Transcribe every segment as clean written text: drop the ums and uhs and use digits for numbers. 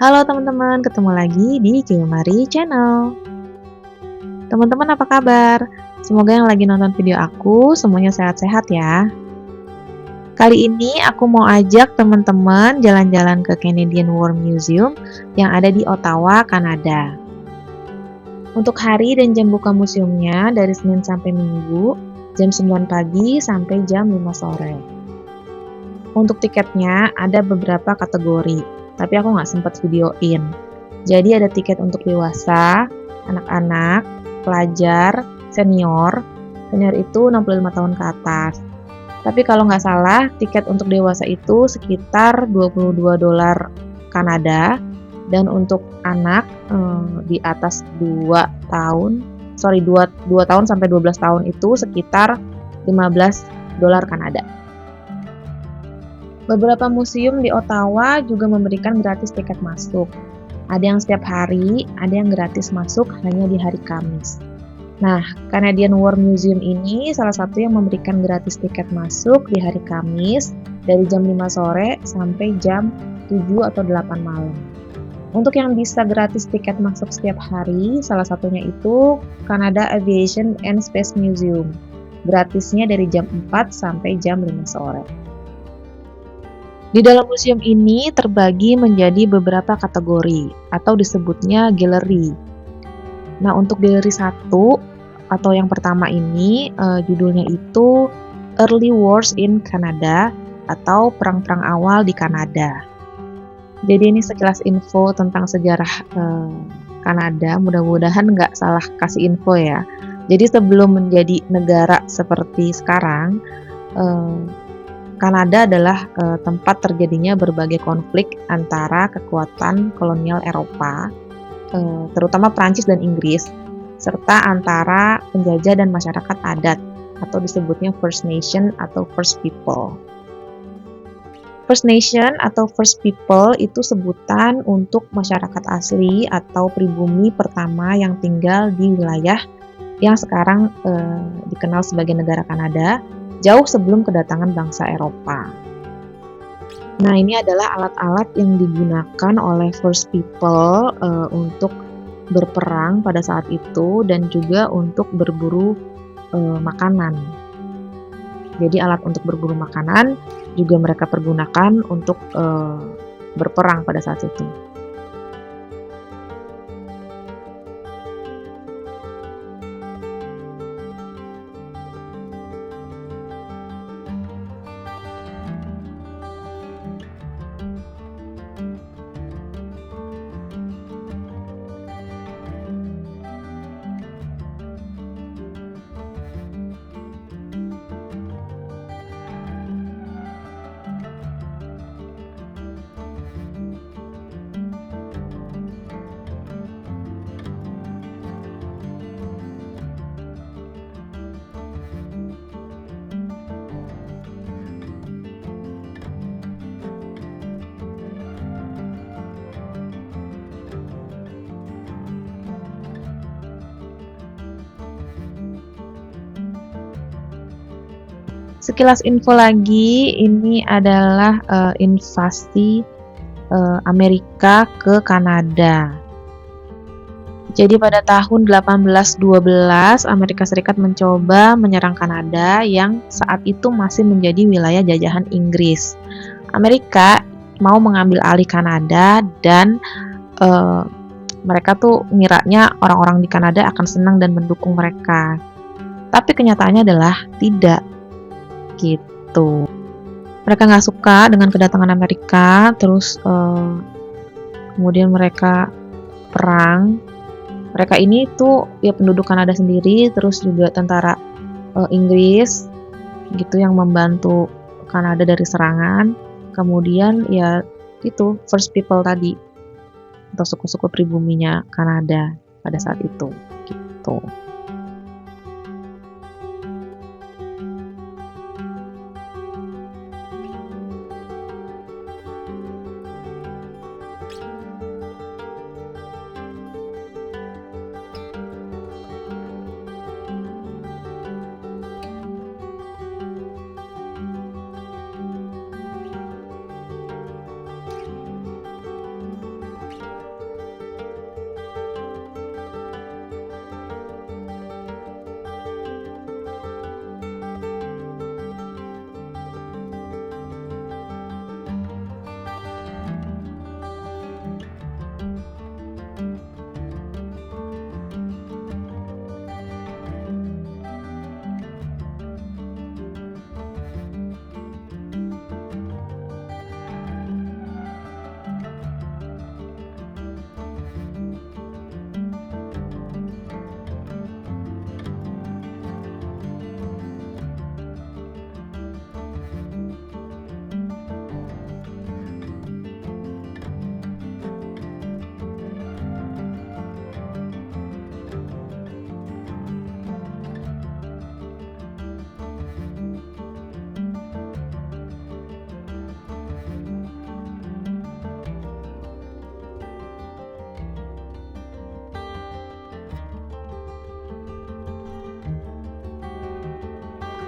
Halo teman-teman, ketemu lagi di Kilmari Channel. Teman-teman apa kabar? Semoga yang lagi nonton video aku semuanya sehat-sehat ya. Kali ini aku mau ajak teman-teman jalan-jalan ke Canadian War Museum yang ada di Ottawa, Kanada. Untuk hari dan jam buka museumnya dari Senin sampai Minggu, jam 9 pagi sampai jam 5 sore. Untuk tiketnya ada beberapa kategori, tapi aku nggak sempat videoin. Jadi ada tiket untuk dewasa, anak-anak, pelajar, senior. Senior itu 65 tahun ke atas. Tapi kalau nggak salah, tiket untuk dewasa itu sekitar $22 Kanada. Dan untuk anak di atas 2 tahun, 2 tahun sampai 12 tahun itu sekitar $15 Kanada. Beberapa museum di Ottawa juga memberikan gratis tiket masuk. Ada yang setiap hari, ada yang gratis masuk hanya di hari Kamis. Nah, Canadian War Museum ini salah satu yang memberikan gratis tiket masuk di hari Kamis dari jam 5 sore sampai jam 7 atau 8 malam. Untuk yang bisa gratis tiket masuk setiap hari, salah satunya itu Canada Aviation and Space Museum. Gratisnya dari jam 4 sampai jam 5 sore. Di dalam museum ini terbagi menjadi beberapa kategori atau disebutnya galeri. Nah, untuk galeri 1 atau yang pertama ini judulnya itu Early Wars in Canada atau perang-perang awal di Kanada. Jadi ini sekilas info tentang sejarah Kanada, mudah-mudahan nggak salah kasih info ya. Jadi sebelum menjadi negara seperti sekarang, Kanada adalah tempat terjadinya berbagai konflik antara kekuatan kolonial Eropa, terutama Prancis dan Inggris, serta antara penjajah dan masyarakat adat, atau disebutnya First Nation atau First People. First Nation atau First People itu sebutan untuk masyarakat asli atau pribumi pertama yang tinggal di wilayah yang sekarang dikenal sebagai negara Kanada, jauh sebelum kedatangan bangsa Eropa. Nah, ini adalah alat-alat yang digunakan oleh First People untuk berperang pada saat itu dan juga untuk berburu makanan. Jadi alat untuk berburu makanan juga mereka pergunakan untuk berperang pada saat itu. Sekilas info lagi, ini adalah invasi Amerika ke Kanada. Jadi pada tahun 1812, Amerika Serikat mencoba menyerang Kanada yang saat itu masih menjadi wilayah jajahan Inggris. Amerika mau mengambil alih Kanada dan mereka tuh ngiranya orang-orang di Kanada akan senang dan mendukung mereka. Tapi kenyataannya adalah tidak. Gitu. Mereka nggak suka dengan kedatangan Amerika, terus kemudian mereka perang. Mereka ini tuh ya penduduk Kanada sendiri, terus juga tentara Inggris gitu yang membantu Kanada dari serangan. Kemudian ya itu First People tadi atau suku-suku pribuminya Kanada pada saat itu gitu.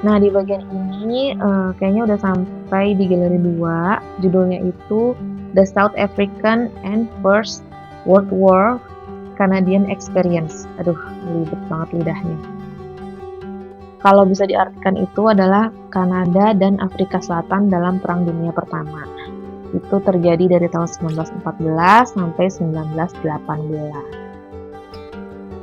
Nah, di bagian ini kayaknya udah sampai di galeri 2. Judulnya itu The South African and First World War Canadian Experience. Aduh, ribet banget lidahnya. Kalau bisa diartikan itu adalah Kanada dan Afrika Selatan dalam Perang Dunia Pertama. Itu terjadi dari tahun 1914 sampai 1918.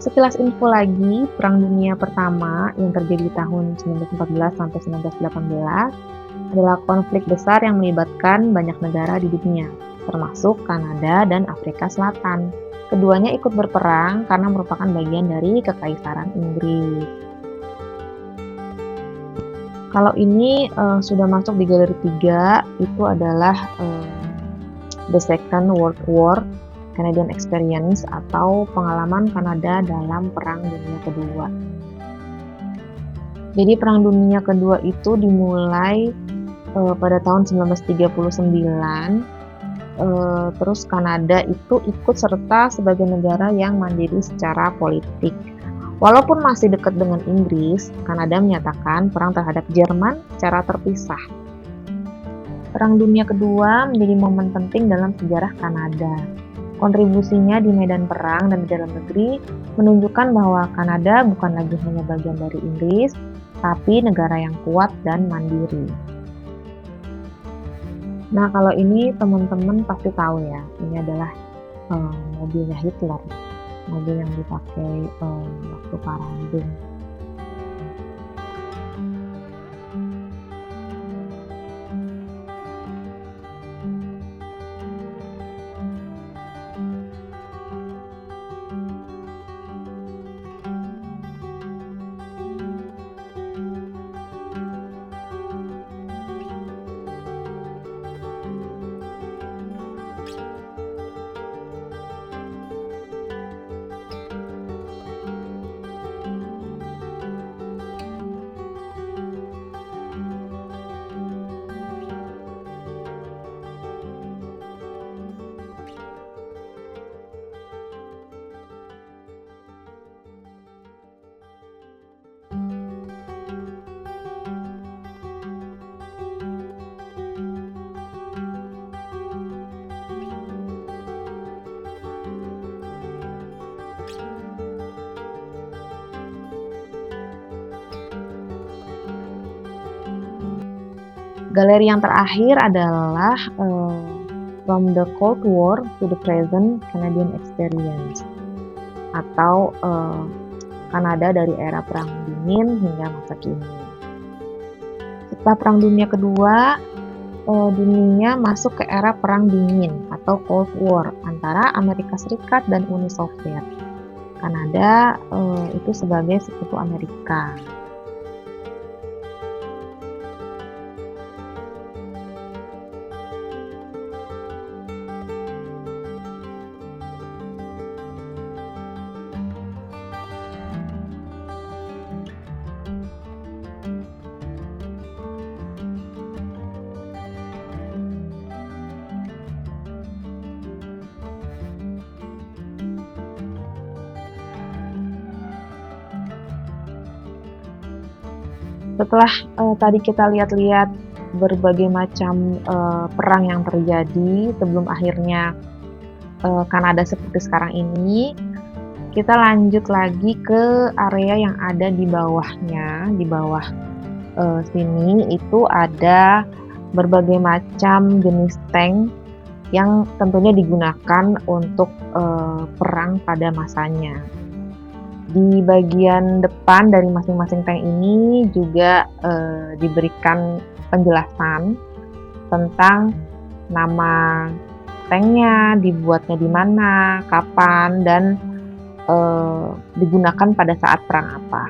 Sekilas info lagi, Perang Dunia Pertama yang terjadi di tahun 1914 sampai 1918 adalah konflik besar yang melibatkan banyak negara di dunia, termasuk Kanada dan Afrika Selatan. Keduanya ikut berperang karena merupakan bagian dari Kekaisaran Inggris. Kalau ini sudah masuk di galeri 3, itu adalah The Second World War Canadian Experience atau pengalaman Kanada dalam Perang Dunia Kedua. Jadi Perang Dunia Kedua itu dimulai pada tahun 1939. Terus Kanada itu ikut serta sebagai negara yang mandiri secara politik. Walaupun masih dekat dengan Inggris, Kanada menyatakan perang terhadap Jerman secara terpisah. Perang Dunia Kedua menjadi momen penting dalam sejarah Kanada. Kontribusinya di medan perang dan di dalam negeri menunjukkan bahwa Kanada bukan lagi hanya bagian dari Inggris, tapi negara yang kuat dan mandiri. Nah, kalau ini teman-teman pasti tahu ya, ini adalah mobilnya Hitler, mobil yang dipakai waktu parade. Galeri yang terakhir adalah From the Cold War to the Present Canadian Experience atau Kanada dari era Perang Dingin hingga masa kini. Setelah Perang Dunia Kedua, dunia masuk ke era Perang Dingin atau Cold War antara Amerika Serikat dan Uni Soviet. Kanada itu sebagai sekutu Amerika. Setelah tadi kita lihat-lihat berbagai macam perang yang terjadi sebelum akhirnya Kanada seperti sekarang ini, kita lanjut lagi ke area yang ada di bawahnya. Di bawah sini itu ada berbagai macam jenis tank yang tentunya digunakan untuk perang pada masanya. Di bagian depan dari masing-masing tank ini juga diberikan penjelasan tentang nama tanknya, dibuatnya di mana, kapan, dan digunakan pada saat perang apa.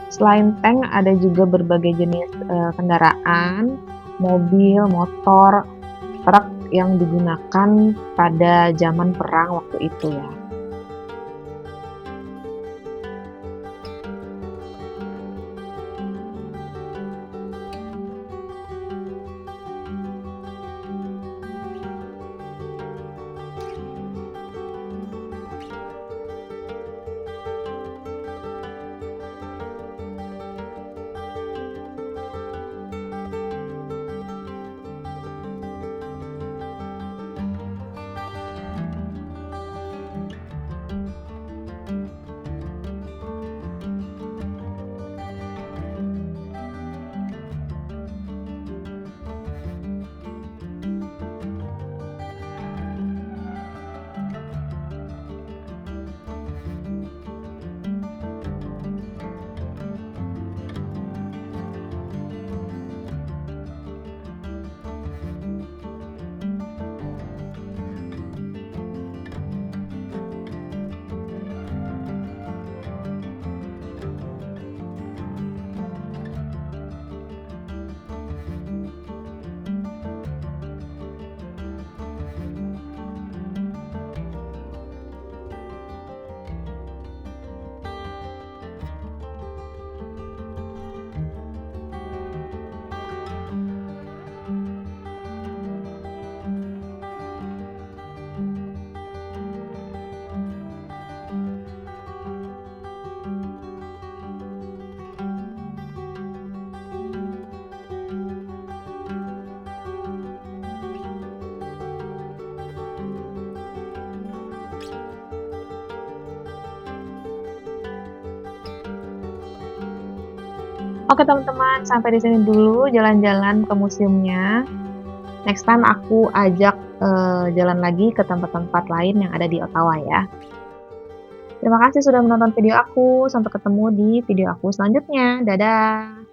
Selain tank, ada juga berbagai jenis kendaraan, mobil, motor, truk yang digunakan pada zaman perang waktu itu ya. Oke teman-teman, sampai di sini dulu jalan-jalan ke museumnya. Next time aku ajak jalan lagi ke tempat-tempat lain yang ada di Ottawa ya. Terima kasih sudah menonton video aku. Sampai ketemu di video aku selanjutnya. Dadah!